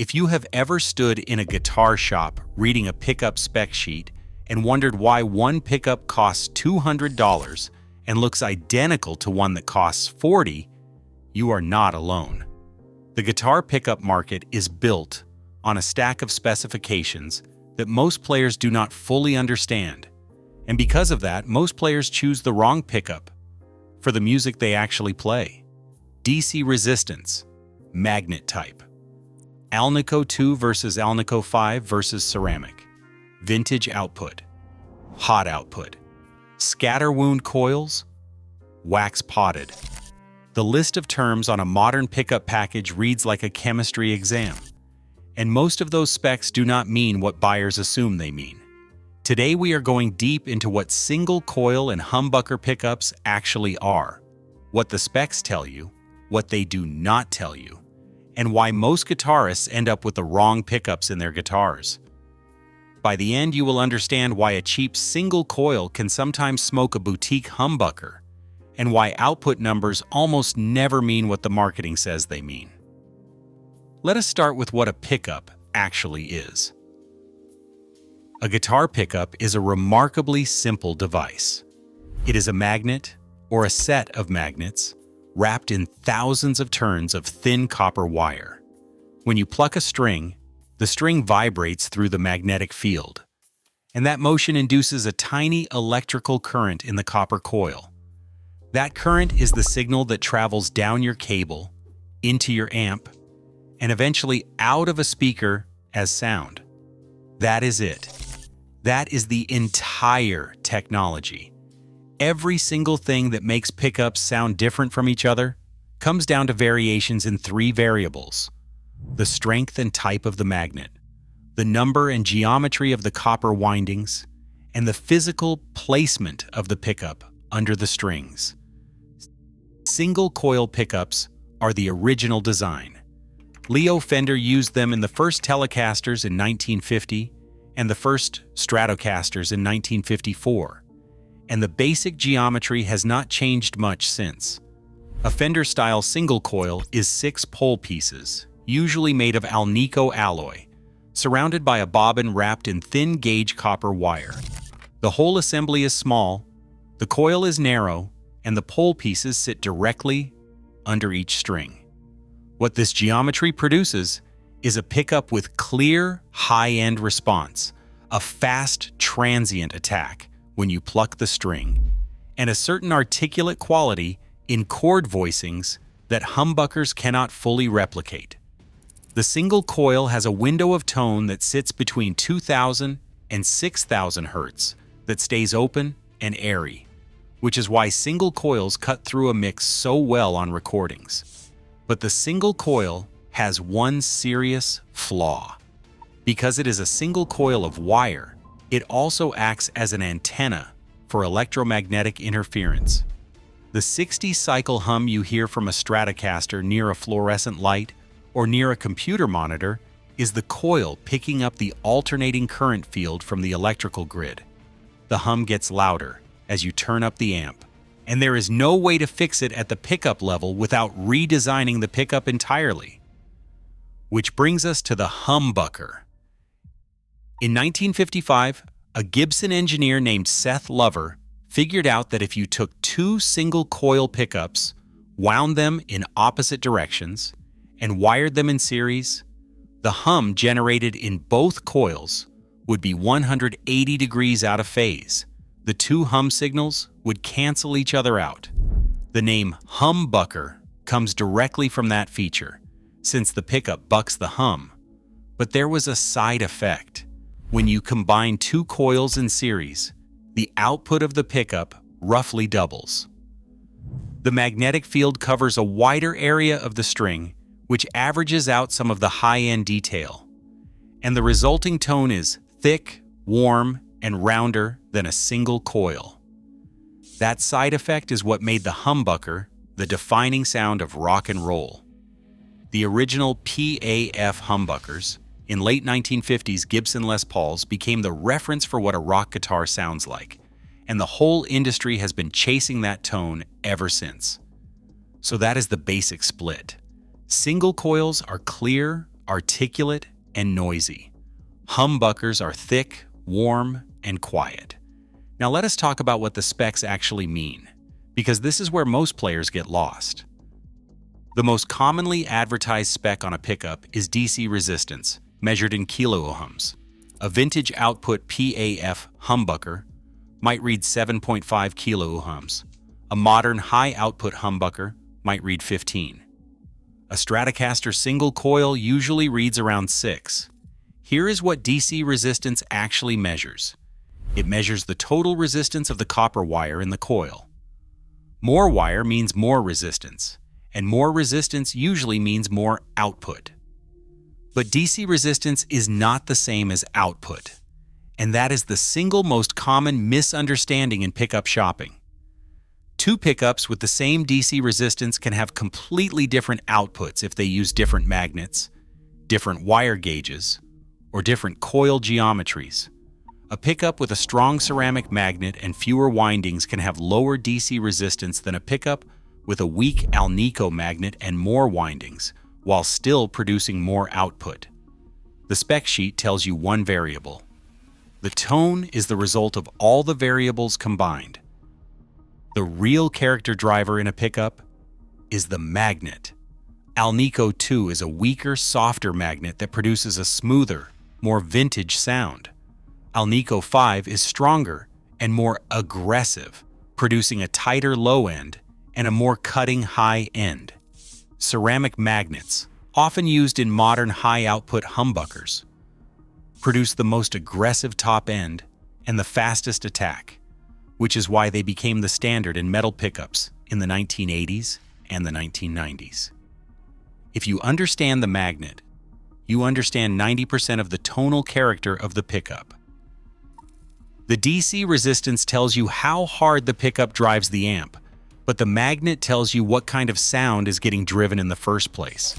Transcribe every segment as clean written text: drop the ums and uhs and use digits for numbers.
If you have ever stood in a guitar shop reading a pickup spec sheet and wondered why one pickup costs $200 and looks identical to one that costs $40, you are not alone. The guitar pickup market is built on a stack of specifications that most players do not fully understand, and because of that, most players choose the wrong pickup for the music they actually play. DC resistance, magnet type. Alnico 2 versus Alnico 5 versus ceramic. Vintage output, hot output. Scatter wound coils, wax potted. The list of terms on a modern pickup package reads like a chemistry exam, and most of those specs do not mean what buyers assume they mean. Today we are going deep into what single coil and humbucker pickups actually are, what the specs tell you, what they do not tell you, and why most guitarists end up with the wrong pickups in their guitars. By the end, you will understand why a cheap single coil can sometimes smoke a boutique humbucker, and why output numbers almost never mean what the marketing says they mean. Let us start with what a pickup actually is. A guitar pickup is a remarkably simple device. It is a magnet, or a set of magnets, wrapped in thousands of turns of thin copper wire. When you pluck a string, the string vibrates through the magnetic field, and that motion induces a tiny electrical current in the copper coil. That current is the signal that travels down your cable, into your amp, and eventually out of a speaker as sound. That is it. That is the entire technology. Every single thing that makes pickups sound different from each other comes down to variations in three variables: the strength and type of the magnet, the number and geometry of the copper windings, and the physical placement of the pickup under the strings. Single coil pickups are the original design. Leo Fender used them in the first Telecasters in 1950 and the first Stratocasters in 1954. And the basic geometry has not changed much since. A Fender-style single coil is 6 pole pieces, usually made of Alnico alloy, surrounded by a bobbin wrapped in thin-gauge copper wire. The whole assembly is small, the coil is narrow, and the pole pieces sit directly under each string. What this geometry produces is a pickup with clear, high-end response, a fast, transient attack when you pluck the string, and a certain articulate quality in chord voicings that humbuckers cannot fully replicate. The single coil has a window of tone that sits between 2,000 and 6,000 Hz that stays open and airy, which is why single coils cut through a mix so well on recordings. But the single coil has one serious flaw. Because it is a single coil of wire, it also acts as an antenna for electromagnetic interference. The 60-cycle hum you hear from a Stratocaster near a fluorescent light or near a computer monitor is the coil picking up the alternating current field from the electrical grid. The hum gets louder as you turn up the amp, and there is no way to fix it at the pickup level without redesigning the pickup entirely. Which brings us to the humbucker. In 1955, a Gibson engineer named Seth Lover figured out that if you took 2 single coil pickups, wound them in opposite directions, and wired them in series, the hum generated in both coils would be 180 degrees out of phase. The 2 hum signals would cancel each other out. The name humbucker comes directly from that feature, since the pickup bucks the hum. But there was a side effect. When you combine 2 coils in series, the output of the pickup roughly doubles. The magnetic field covers a wider area of the string, which averages out some of the high-end detail, and the resulting tone is thick, warm, and rounder than a single coil. That side effect is what made the humbucker the defining sound of rock and roll. The original PAF humbuckers in late 1950s Gibson Les Pauls became the reference for what a rock guitar sounds like, and the whole industry has been chasing that tone ever since. So that is the basic split. Single coils are clear, articulate and noisy. Humbuckers are thick, warm, and quiet. Now let us talk about what the specs actually mean, because this is where most players get lost. The most commonly advertised spec on a pickup is DC resistance, measured in kiloohms. A vintage output PAF humbucker might read 7.5 kiloohms. A modern high-output humbucker might read 15. A Stratocaster single coil usually reads around 6. Here is what DC resistance actually measures. It measures the total resistance of the copper wire in the coil. More wire means more resistance, and more resistance usually means more output. But DC resistance is not the same as output, and that is the single most common misunderstanding in pickup shopping. Two pickups with the same DC resistance can have completely different outputs if they use different magnets, different wire gauges, or different coil geometries. A pickup with a strong ceramic magnet and fewer windings can have lower DC resistance than a pickup with a weak Alnico magnet and more windings, while still producing more output. The spec sheet tells you one variable. The tone is the result of all the variables combined. The real character driver in a pickup is the magnet. Alnico 2 is a weaker, softer magnet that produces a smoother, more vintage sound. Alnico 5 is stronger and more aggressive, producing a tighter low end and a more cutting high end. Ceramic magnets, often used in modern high-output humbuckers, produce the most aggressive top end and the fastest attack, which is why they became the standard in metal pickups in the 1980s and the 1990s. If you understand the magnet, you understand 90% of the tonal character of the pickup. The DC resistance tells you how hard the pickup drives the amp, but the magnet tells you what kind of sound is getting driven in the first place.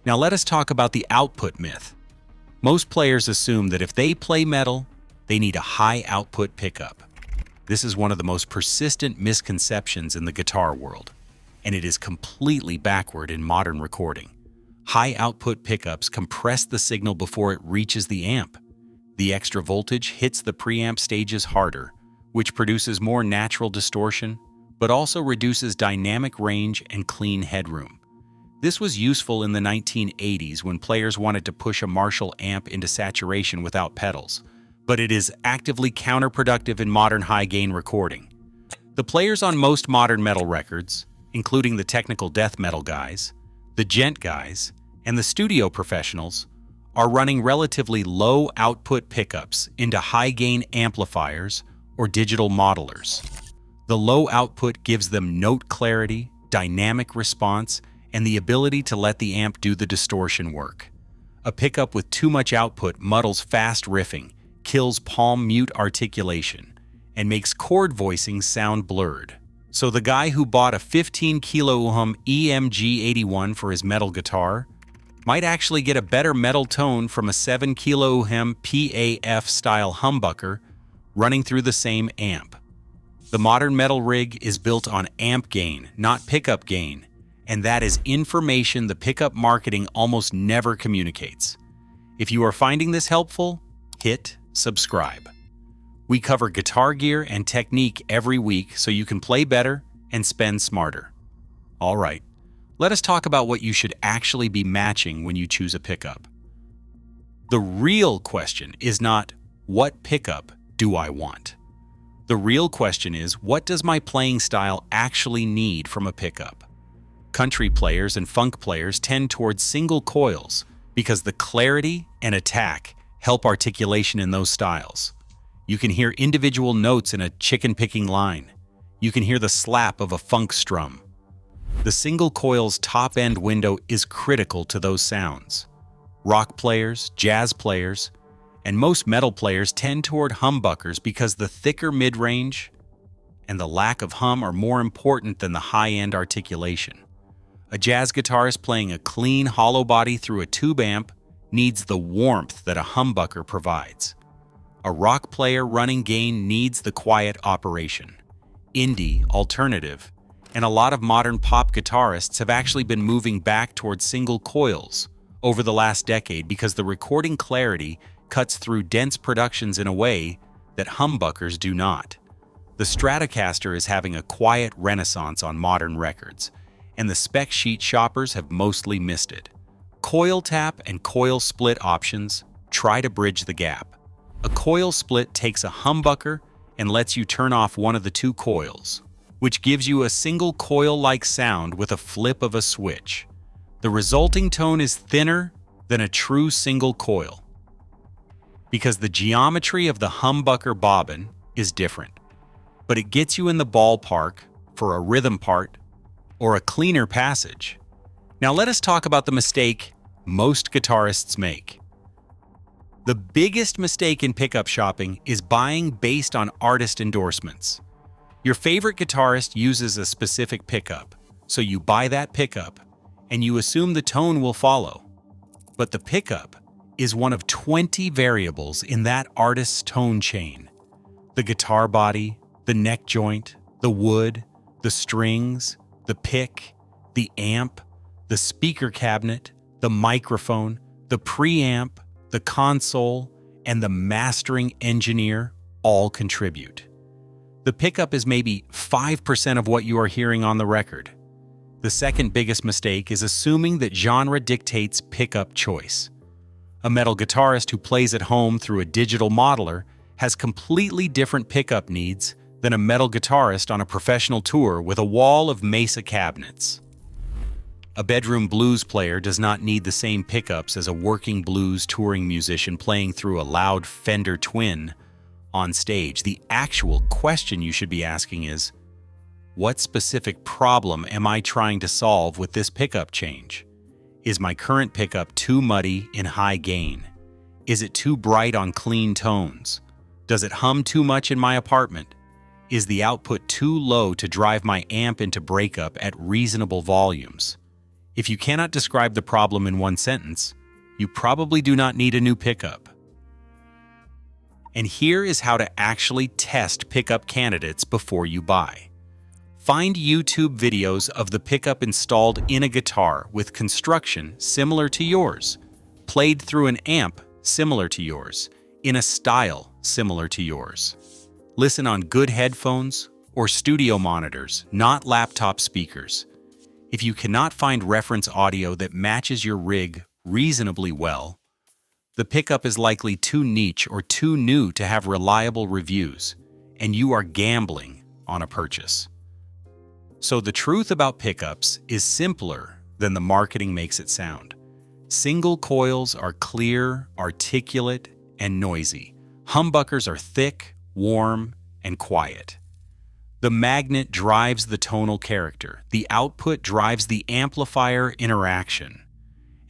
Now let us talk about the output myth. Most players assume that if they play metal, they need a high-output pickup. This is one of the most persistent misconceptions in the guitar world, and it is completely backward in modern recording. High-output pickups compress the signal before it reaches the amp. The extra voltage hits the preamp stages harder, which produces more natural distortion, but also reduces dynamic range and clean headroom. This was useful in the 1980s when players wanted to push a Marshall amp into saturation without pedals, but it is actively counterproductive in modern high-gain recording. The players on most modern metal records, including the technical death metal guys, the gent guys, and the studio professionals, are running relatively low-output pickups into high-gain amplifiers or digital modelers. The low output gives them note clarity, dynamic response, and the ability to let the amp do the distortion work. A pickup with too much output muddles fast riffing, kills palm mute articulation, and makes chord voicing sound blurred. So the guy who bought a 15 kiloohm EMG81 for his metal guitar might actually get a better metal tone from a 7 kiloohm PAF style humbucker running through the same amp. The modern metal rig is built on amp gain, not pickup gain, and that is information the pickup marketing almost never communicates. If you are finding this helpful, hit subscribe. We cover guitar gear and technique every week so you can play better and spend smarter. All right, let us talk about what you should actually be matching when you choose a pickup. The real question is not, what pickup do I want? The real question is, what does my playing style actually need from a pickup? Country players and funk players tend towards single coils because the clarity and attack help articulation in those styles. You can hear individual notes in a chicken-picking line. You can hear the slap of a funk strum. The single coil's top-end window is critical to those sounds. Rock players, jazz players, and most metal players tend toward humbuckers because the thicker mid-range and the lack of hum are more important than the high-end articulation. A jazz guitarist playing a clean hollow body through a tube amp needs the warmth that a humbucker provides. A rock player running gain needs the quiet operation. Indie, alternative, and a lot of modern pop guitarists have actually been moving back towards single coils over the last decade because the recording clarity cuts through dense productions in a way that humbuckers do not. The Stratocaster is having a quiet renaissance on modern records, and the spec sheet shoppers have mostly missed it. Coil tap and coil split options try to bridge the gap. A coil split takes a humbucker and lets you turn off one of the two coils, which gives you a single coil-like sound with a flip of a switch. The resulting tone is thinner than a true single coil, because the geometry of the humbucker bobbin is different, but it gets you in the ballpark for a rhythm part or a cleaner passage. Now let us talk about the mistake most guitarists make. The biggest mistake in pickup shopping is buying based on artist endorsements. Your favorite guitarist uses a specific pickup, so you buy that pickup and you assume the tone will follow. But the pickup is one of 20 variables in that artist's tone chain. The guitar body, the neck joint, the wood, the strings, the pick, the amp, the speaker cabinet, the microphone, the preamp, the console, and the mastering engineer all contribute. The pickup is maybe 5% of what you are hearing on the record. The second biggest mistake is assuming that genre dictates pickup choice. A metal guitarist who plays at home through a digital modeler has completely different pickup needs than a metal guitarist on a professional tour with a wall of Mesa cabinets. A bedroom blues player does not need the same pickups as a working blues touring musician playing through a loud Fender Twin on stage. The actual question you should be asking is, what specific problem am I trying to solve with this pickup change? Is my current pickup too muddy in high gain? Is it too bright on clean tones? Does it hum too much in my apartment? Is the output too low to drive my amp into breakup at reasonable volumes? If you cannot describe the problem in one sentence, you probably do not need a new pickup. And here is how to actually test pickup candidates before you buy. Find YouTube videos of the pickup installed in a guitar with construction similar to yours, played through an amp similar to yours, in a style similar to yours. Listen on good headphones or studio monitors, not laptop speakers. If you cannot find reference audio that matches your rig reasonably well, the pickup is likely too niche or too new to have reliable reviews, and you are gambling on a purchase. So the truth about pickups is simpler than the marketing makes it sound. Single coils are clear, articulate, and noisy. Humbuckers are thick, warm, and quiet. The magnet drives the tonal character. The output drives the amplifier interaction.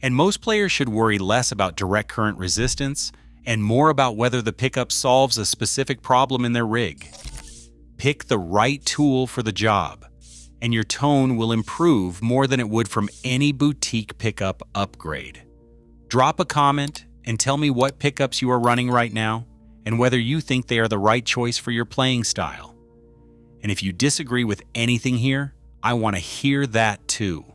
And most players should worry less about direct current resistance and more about whether the pickup solves a specific problem in their rig. Pick the right tool for the job, and your tone will improve more than it would from any boutique pickup upgrade. Drop a comment and tell me what pickups you are running right now and whether you think they are the right choice for your playing style. And if you disagree with anything here, I want to hear that too.